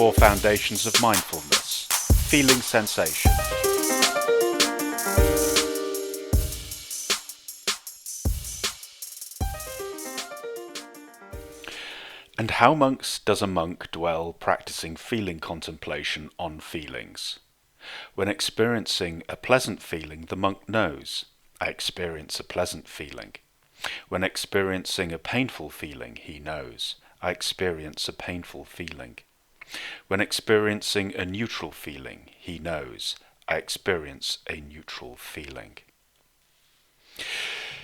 4 foundations of mindfulness. Feeling sensation. And how monks does a monk dwell practicing feeling contemplation on feelings? When experiencing a pleasant feeling, the monk knows, I experience a pleasant feeling. When experiencing a painful feeling, he knows, I experience a painful feeling. When experiencing a neutral feeling, he knows, I experience a neutral feeling.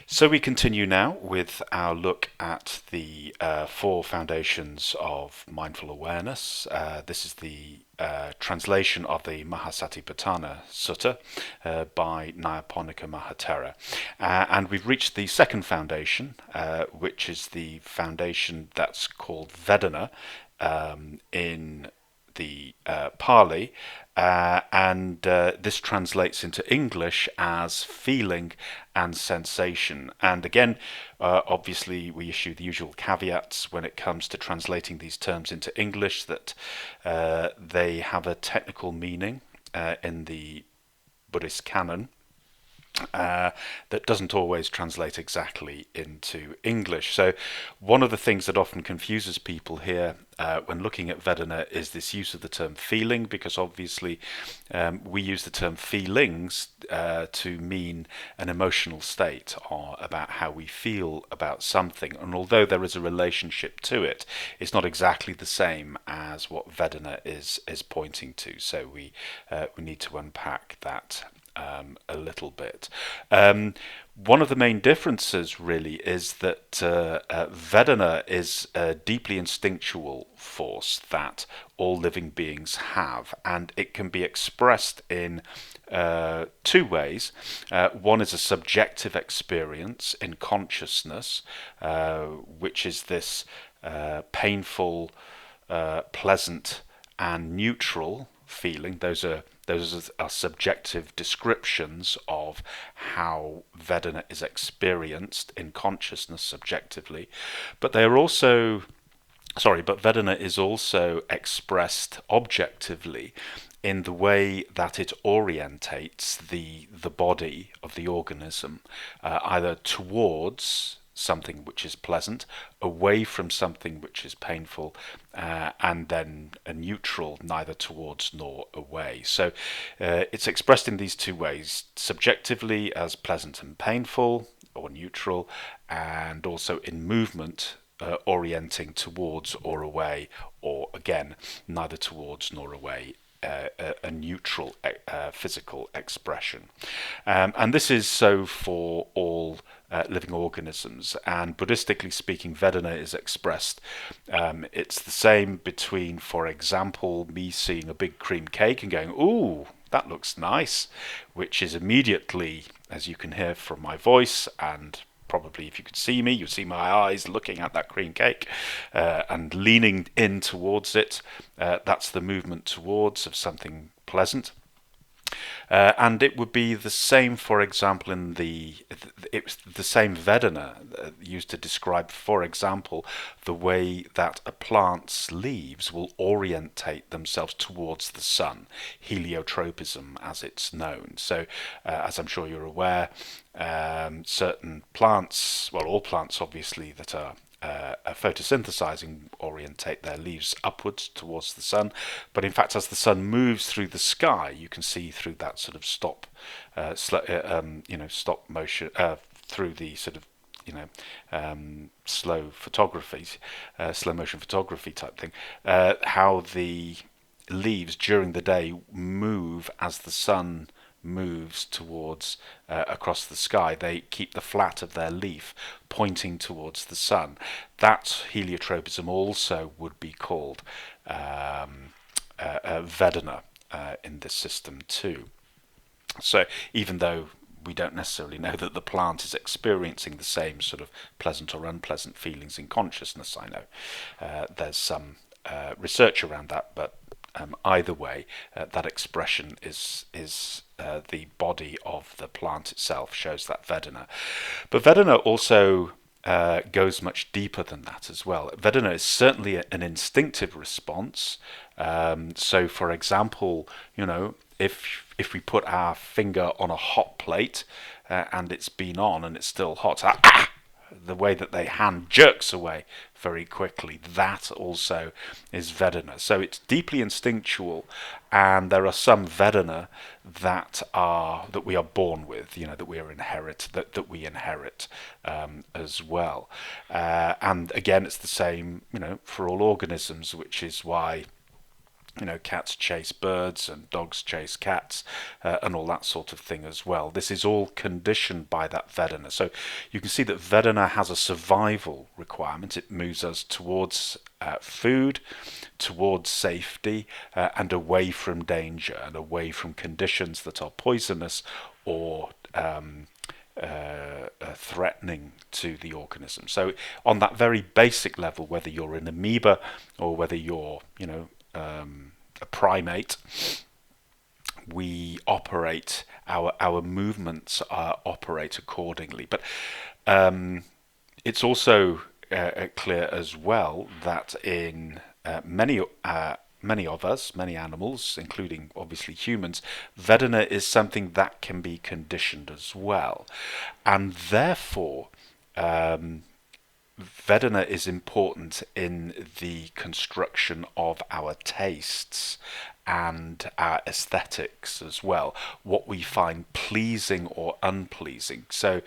So we continue now with our look at the 4 foundations of mindful awareness. This is the translation of the Mahasatipatthana Sutta by Nyaya Mahatera. And we've reached the second foundation, which is the foundation that's called Vedanā in the Pali, and this translates into English as feeling and sensation. And again, obviously we issue the usual caveats when it comes to translating these terms into English, that they have a technical meaning in the Buddhist canon that doesn't always translate exactly into English. So one of the things that often confuses people here when looking at Vedanā is this use of the term feeling, because obviously we use the term feelings to mean an emotional state or about how we feel about something, and although there is a relationship to it, it's not exactly the same as what Vedanā is pointing to. So we need to unpack that a little bit. One of the main differences really is that Vedanā is a deeply instinctual force that all living beings have, and it can be expressed in 2 ways. One is a subjective experience in consciousness, which is this painful, pleasant and neutral feeling. Those are subjective descriptions of how Vedanā is experienced in consciousness subjectively, but Vedanā is also expressed objectively in the way that it orientates the body of the organism, either towards something which is pleasant, away from something which is painful, and then a neutral, neither towards nor away. So it's expressed in these 2 ways, subjectively as pleasant and painful, or neutral, and also in movement, orienting towards or away, or again, neither towards nor away, a neutral physical expression. And this is so for all living organisms, and Buddhistically speaking, Vedanā is expressed. It's the same between, for example, me seeing a big cream cake and going, ooh, that looks nice, which is immediately, as you can hear from my voice, and probably if you could see me, you see my eyes looking at that cream cake and leaning in towards it. That's the movement towards of something pleasant. And it would be the same, for example, it's the same Vedanā used to describe, for example, the way that a plant's leaves will orientate themselves towards the sun, heliotropism as it's known. So, as I'm sure you're aware, certain plants, well, all plants obviously that are photosynthesizing orientate their leaves upwards towards the sun, but in fact as the sun moves through the sky, you can see through that sort of stop motion through the sort of slow motion photography type thing, how the leaves during the day move as the sun moves towards across the sky. They keep the flat of their leaf pointing towards the sun. That heliotropism also would be called Vedanā in this system too. So even though we don't necessarily know that the plant is experiencing the same sort of pleasant or unpleasant feelings in consciousness, I know there's some research around that, but either way, that expression is the body of the plant itself shows that Vedanā. But Vedanā also goes much deeper than that as well. Vedanā is certainly an instinctive response. So, for example, if we put our finger on a hot plate and it's been on and it's still hot, the way that the hand jerks away very quickly, that also is Vedanā. So it's deeply instinctual, and there are some Vedanā that we are born with, that we inherit as well. And again, it's the same, for all organisms, which is why cats chase birds and dogs chase cats and all that sort of thing as well. This is all conditioned by that Vedanā. So you can see that Vedanā has a survival requirement. It moves us towards food, towards safety, and away from danger and away from conditions that are poisonous or threatening to the organism. So on that very basic level, whether you're an amoeba or whether you're, a primate, we operate, our movements operate accordingly. But it's also clear as well that in many of us, many animals, including obviously humans, Vedanā is something that can be conditioned as well. And therefore, Vedanā is important in the construction of our tastes and our aesthetics as well, what we find pleasing or unpleasing. So,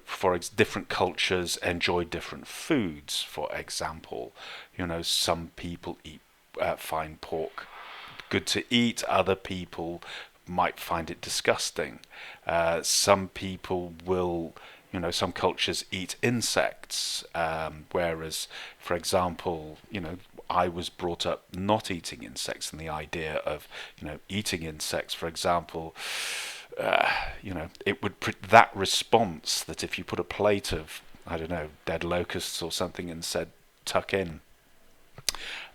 for different cultures enjoy different foods, for example. Some people find pork good to eat, other people might find it disgusting. Some people will some cultures eat insects, whereas, for example, I was brought up not eating insects, and the idea of, eating insects, for example, it would that response that if you put a plate of, I don't know, dead locusts or something and said, tuck in,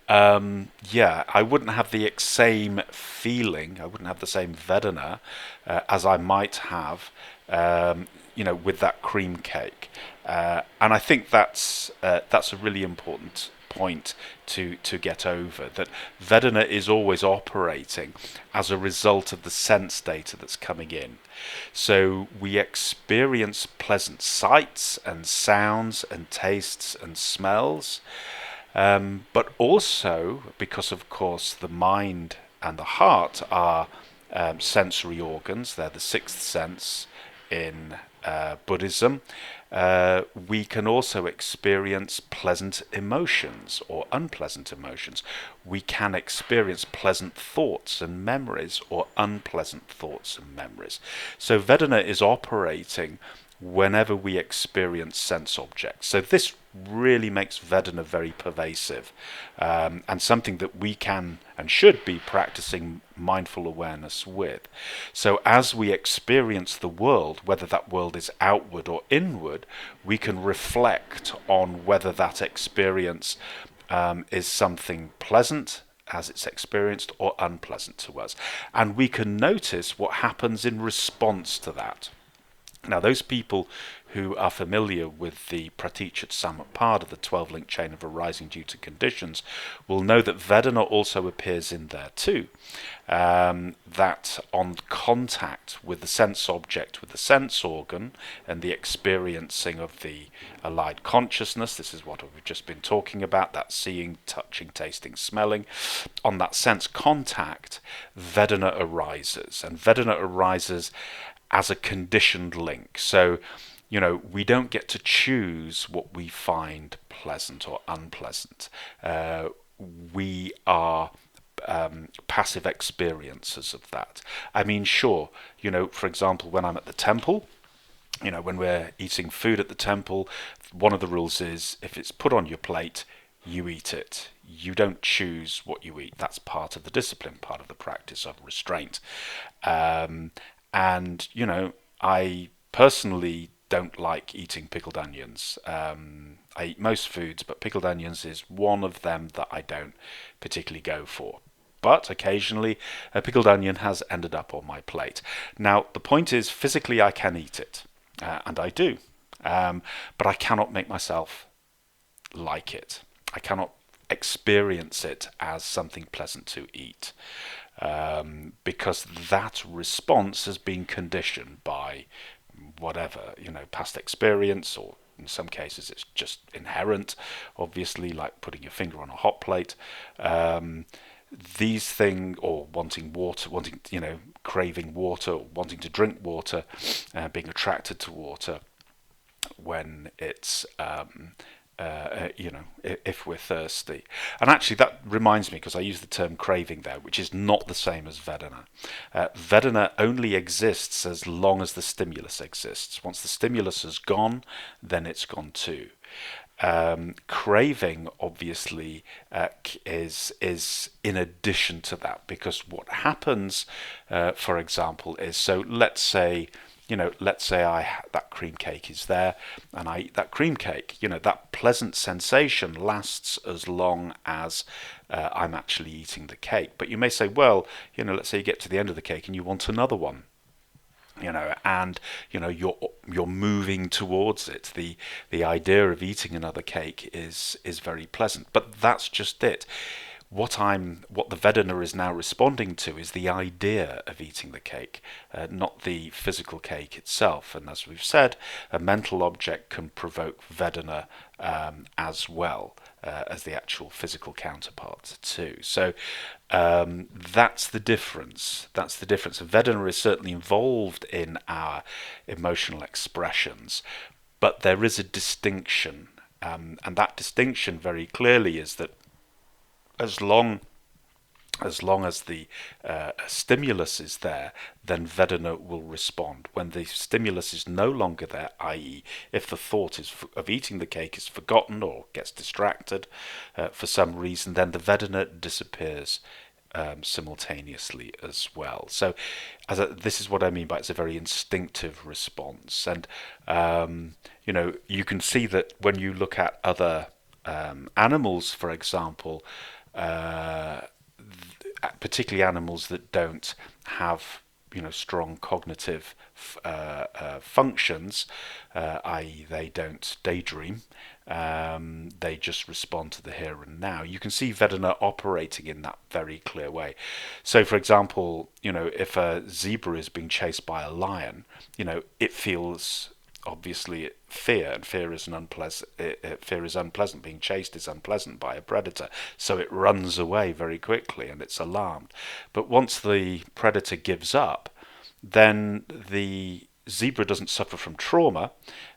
I wouldn't have the same feeling, I wouldn't have the same Vedanā as I might have with that cream cake, and I think that's a really important point to get over, that Vedanā is always operating as a result of the sense data that's coming in. So we experience pleasant sights and sounds and tastes and smells, but also because, of course, the mind and the heart are sensory organs. They're the sixth sense in Buddhism. We can also experience pleasant emotions or unpleasant emotions. We can experience pleasant thoughts and memories or unpleasant thoughts and memories. So Vedanā is operating whenever we experience sense objects. So this really makes Vedanā very pervasive, and something that we can and should be practicing mindful awareness with. So as we experience the world, whether that world is outward or inward, we can reflect on whether that experience is something pleasant as it's experienced or unpleasant to us. And we can notice what happens in response to that. Now, those people who are familiar with the Praticca Samutpada, the 12-link chain of arising due to conditions, will know that Vedanā also appears in there too. That on contact with the sense object, with the sense organ, and the experiencing of the allied consciousness, this is what we've just been talking about, that seeing, touching, tasting, smelling, on that sense contact, Vedanā arises. And Vedanā arises as a conditioned link. So, we don't get to choose what we find pleasant or unpleasant. We are passive experiencers of that. I mean, sure, for example, when I'm at the temple, when we're eating food at the temple, one of the rules is if it's put on your plate, you eat it. You don't choose what you eat. That's part of the discipline, part of the practice of restraint. And, I personally don't like eating pickled onions. I eat most foods, but pickled onions is one of them that I don't particularly go for. But occasionally, a pickled onion has ended up on my plate. Now, the point is, physically I can eat it, and I do. but I cannot make myself like it. I cannot experience it as something pleasant to eat, because that response has been conditioned by whatever, past experience, or in some cases it's just inherent, obviously, like putting your finger on a hot plate. These things, or wanting water, craving water, or wanting to drink water, being attracted to water when it's if we're thirsty. And actually, that reminds me, because I use the term craving there, which is not the same as Vedanā. Vedanā only exists as long as the stimulus exists. Once the stimulus is gone, then it's gone too. Craving, obviously, is in addition to that, because what happens, for example, is, so let's say that cream cake is there, and I eat that cream cake. That pleasant sensation lasts as long as I'm actually eating the cake. But you may say, well, let's say you get to the end of the cake and you want another one. And you're moving towards it. The idea of eating another cake is very pleasant, but that's just it. What the Vedanā is now responding to is the idea of eating the cake, not the physical cake itself. And as we've said, a mental object can provoke Vedanā as well as the actual physical counterpart too. So that's the difference. Vedanā is certainly involved in our emotional expressions, but there is a distinction, and that distinction very clearly is that as long as the stimulus is there, then Vedanā will respond. When the stimulus is no longer there, i.e., if the thought of eating the cake is forgotten or gets distracted for some reason, then the Vedanā disappears simultaneously as well. So this is what I mean by it's a very instinctive response. And you can see that when you look at other animals, for example, particularly animals that don't have strong cognitive functions, i.e. they don't daydream, they just respond to the here and now. You can see Vedanā operating in that very clear way. So for example, if a zebra is being chased by a lion, it feels obviously fear, and fear is unpleasant. Being chased is unpleasant by a predator, so it runs away very quickly and it's alarmed. But once the predator gives up, then the zebra doesn't suffer from trauma.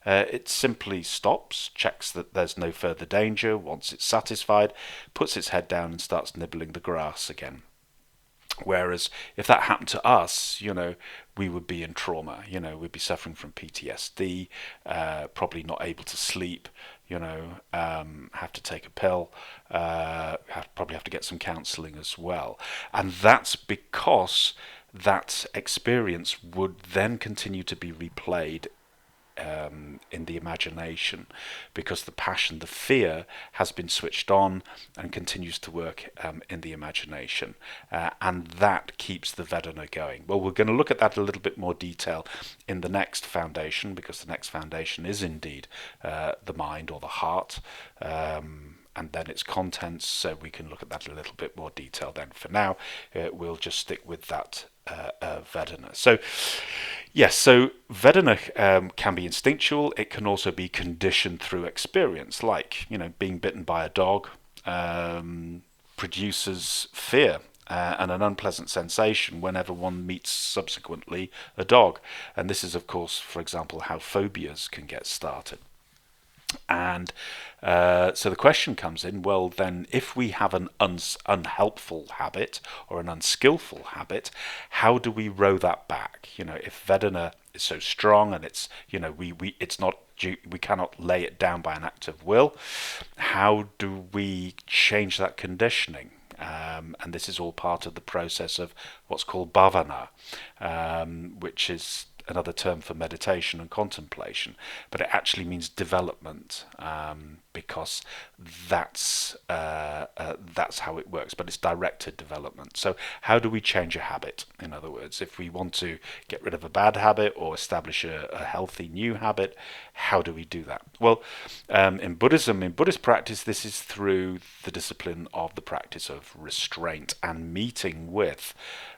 It simply stops, checks that there's no further danger. Once it's satisfied, puts its head down and starts nibbling the grass again. Whereas if that happened to us, we would be in trauma. We'd be suffering from PTSD, probably not able to sleep, have to take a pill, probably have to get some counselling as well. And that's because that experience would then continue to be replayed in the imagination, because the passion, the fear, has been switched on and continues to work in the imagination, and that keeps the Vedanā going. Well, we're going to look at that in a little bit more detail in the next foundation, because the next foundation is indeed the mind, or the heart, and then its contents, so we can look at that in a little bit more detail then. For now, we'll just stick with that Vedanā. So yes, so Vedanā can be instinctual. It can also be conditioned through experience, like being bitten by a dog produces fear and an unpleasant sensation whenever one meets subsequently a dog. And this is, of course, for example, how phobias can get started. And so the question comes in, well, then, if we have an unhelpful habit or an unskillful habit, how do we row that back? If Vedanā is so strong and it's, we cannot lay it down by an act of will, how do we change that conditioning? And this is all part of the process of what's called bhavana, which is another term for meditation and contemplation, but it actually means development, because that's how it works. But it's directed development. So how do we change a habit? In other words, if we want to get rid of a bad habit or establish a healthy new habit, how do we do that? Well, in Buddhism, in Buddhist practice, this is through the discipline of the practice of restraint and meeting with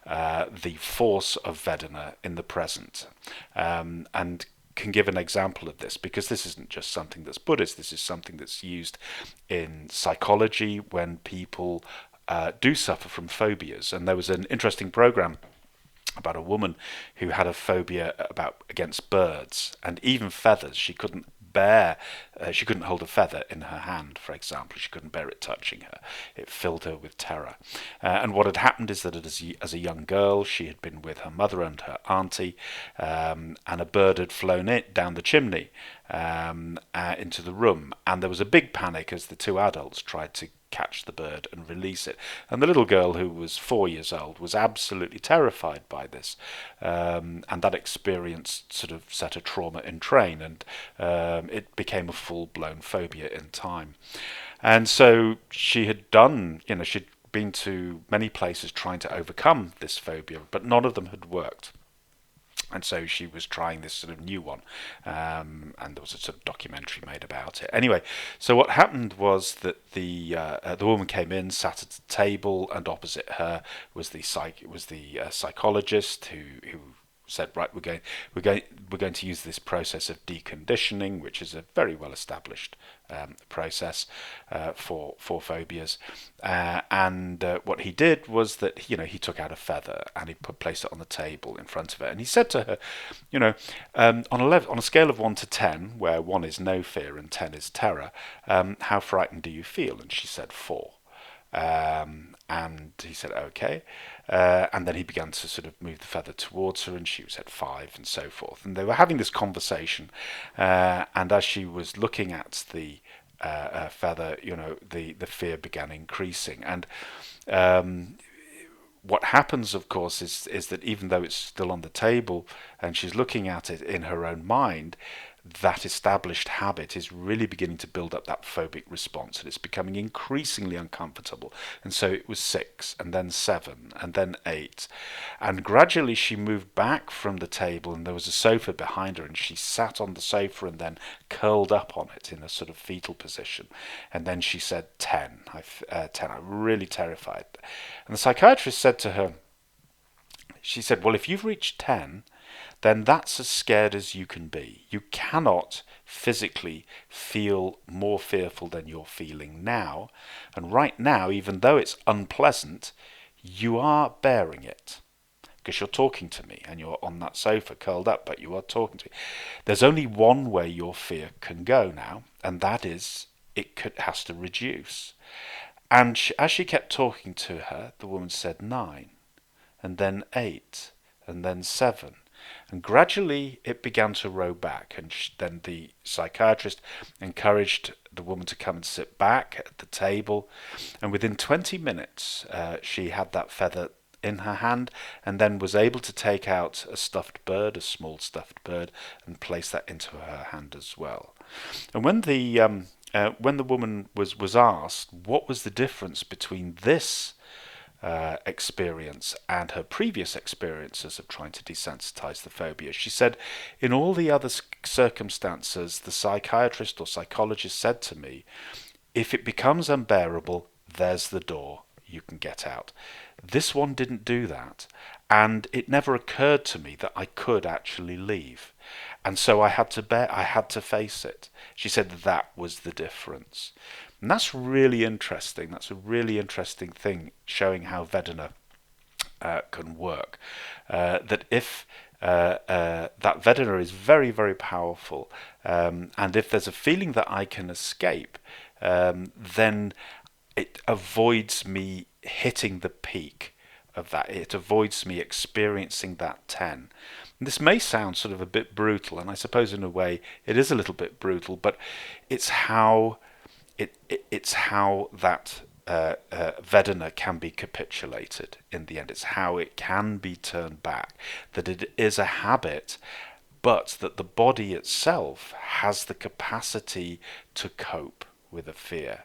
the force of Vedanā in the present. And can give an example of this, because this isn't just something that's Buddhist. This is something that's used in psychology when people do suffer from phobias. And there was an interesting program about a woman who had a phobia against birds and even feathers. She couldn't hold a feather in her hand, for example. She couldn't bear it touching her. It filled her with terror. And what had happened is that as a young girl, she had been with her mother and her auntie, and a bird had flown it down the chimney into the room. And there was a big panic as the two adults tried to catch the bird and release it. And the little girl, who was 4 years old, was absolutely terrified by this. And that experience sort of set a trauma in train, and it became a full-blown phobia in time. And so she had done, she'd been to many places trying to overcome this phobia, but none of them had worked. And so she was trying this sort of new one, and there was a sort of documentary made about it. Anyway, so what happened was that the woman came in, sat at the table, and opposite her was the psychologist who said, right, we're going to use this process of deconditioning, which is a very well established process for phobias. And what he did was that he took out a feather and he placed it on the table in front of her, and he said to her, on a scale of 1 to 10, where 1 is no fear and 10 is terror, how frightened do you feel? And she said 4. And he said, okay. And then he began to sort of move the feather towards her, and she was at 5, and so forth. And they were having this conversation, and as she was looking at the feather, the fear began increasing. And what happens, of course, is that even though it's still on the table and she's looking at it in her own mind, that established habit is really beginning to build up that phobic response, and it's becoming increasingly uncomfortable. And so it was 6, and then 7, and then 8. And gradually she moved back from the table, and there was a sofa behind her, and she sat on the sofa and then curled up on it in a sort of fetal position. And then she said 10. 10. I'm really terrified. And the psychiatrist said to her, she said, well, if you've reached 10, then that's as scared as you can be. You cannot physically feel more fearful than you're feeling now. And right now, even though it's unpleasant, you are bearing it, because you're talking to me and you're on that sofa curled up, but you are talking to me. There's only one way your fear can go now, and that is has to reduce. And as she kept talking to her, the woman said 9, and then 8, and then 7. And gradually it began to row back, and then the psychiatrist encouraged the woman to come and sit back at the table, and within 20 minutes she had that feather in her hand, and then was able to take out a stuffed bird, a small stuffed bird, and place that into her hand as well. And when the woman was asked what was the difference between this experience and her previous experiences of trying to desensitize the phobia, she said, in all the other circumstances, the psychiatrist or psychologist said to me, if it becomes unbearable, there's the door, you can get out. This one didn't do that, and it never occurred to me that I could actually leave. And so I had to face it. She said that was the difference. And that's really interesting. That's a really interesting thing, showing how Vedanā can work. That if that Vedanā is very, very powerful, and if there's a feeling that I can escape, then it avoids me hitting the peak of that. It avoids me experiencing that 10. And this may sound sort of a bit brutal, and I suppose in a way it is a little bit brutal, but it's how that Vedana can be capitulated in the end. It's how it can be turned back, that it is a habit, but that the body itself has the capacity to cope with a fear.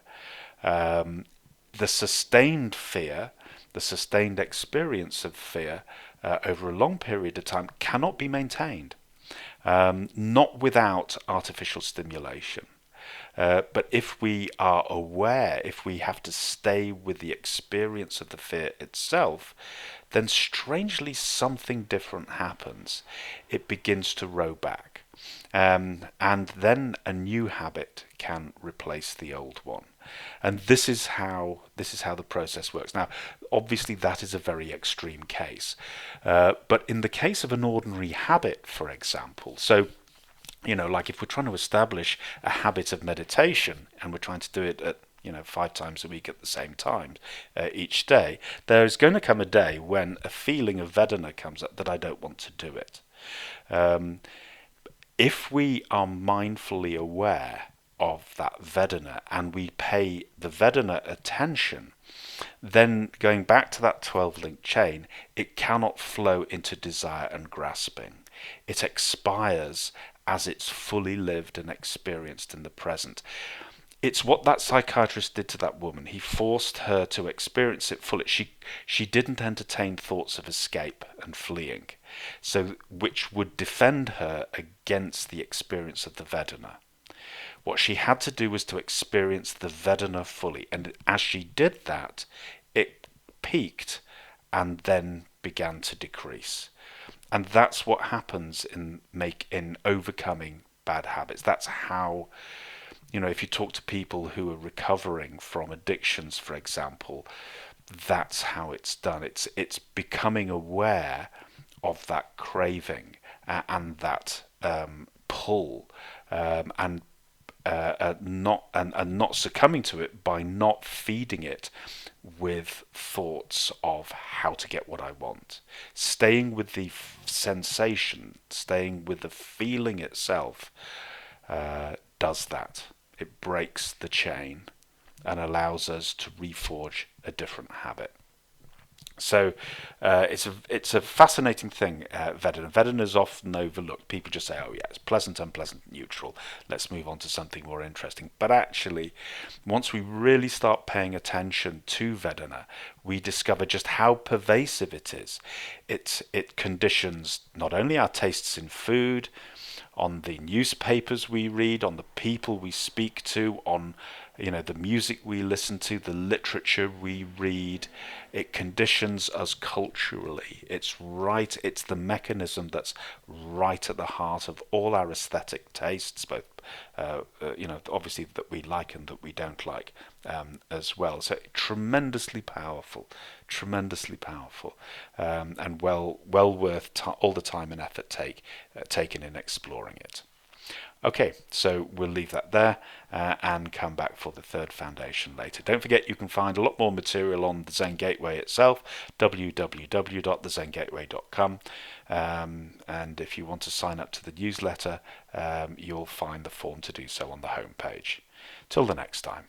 The sustained fear, the sustained experience of fear over a long period of time cannot be maintained, not without artificial stimulation. But if we are aware, if we have to stay with the experience of the fear itself, then strangely something different happens. It begins to row back. And then a new habit can replace the old one. And this is how the process works. Now, obviously, that is a very extreme case. But in the case of an ordinary habit, for example, so like if we're trying to establish a habit of meditation and we're trying to do it at 5 times a week at the same time each day, there's going to come a day when a feeling of Vedanā comes up that I don't want to do it. If we are mindfully aware of that Vedanā and we pay the Vedanā attention, then going back to that 12-link chain, it cannot flow into desire and grasping. It expires as it's fully lived and experienced in the present. It's what that psychiatrist did to that woman. He forced her to experience it fully. She didn't entertain thoughts of escape and fleeing, so which would defend her against the experience of the Vedanā. What she had to do was to experience the Vedanā fully, and as she did that, it peaked and then began to decrease. And that's what happens in overcoming bad habits. That's how, if you talk to people who are recovering from addictions, for example, that's how it's done. It's becoming aware of that craving and that pull, and not succumbing to it by not feeding it with thoughts of how to get what I want. Staying with the sensation, staying with the feeling itself, does that. It breaks the chain and allows us to reforge a different habit. So it's a fascinating thing, Vedan. Vedan is often overlooked. People just say, oh yeah, it's pleasant, unpleasant, neutral. Let's move on to something more interesting. But actually, once we really start paying attention to Vedana, we discover just how pervasive it is. It conditions not only our tastes in food, on the newspapers we read, on the people we speak to, on the music we listen to, the literature we read. It conditions us culturally. It's the mechanism that's right at the heart of all our aesthetic tastes, both obviously that we like and that we don't like, as well. So tremendously powerful, and well worth all the time and effort taken in exploring it. Okay, so we'll leave that there and come back for the third foundation later. Don't forget you can find a lot more material on the Zen Gateway itself, www.thezengateway.com, and if you want to sign up to the newsletter, you'll find the form to do so on the home page. Till the next time.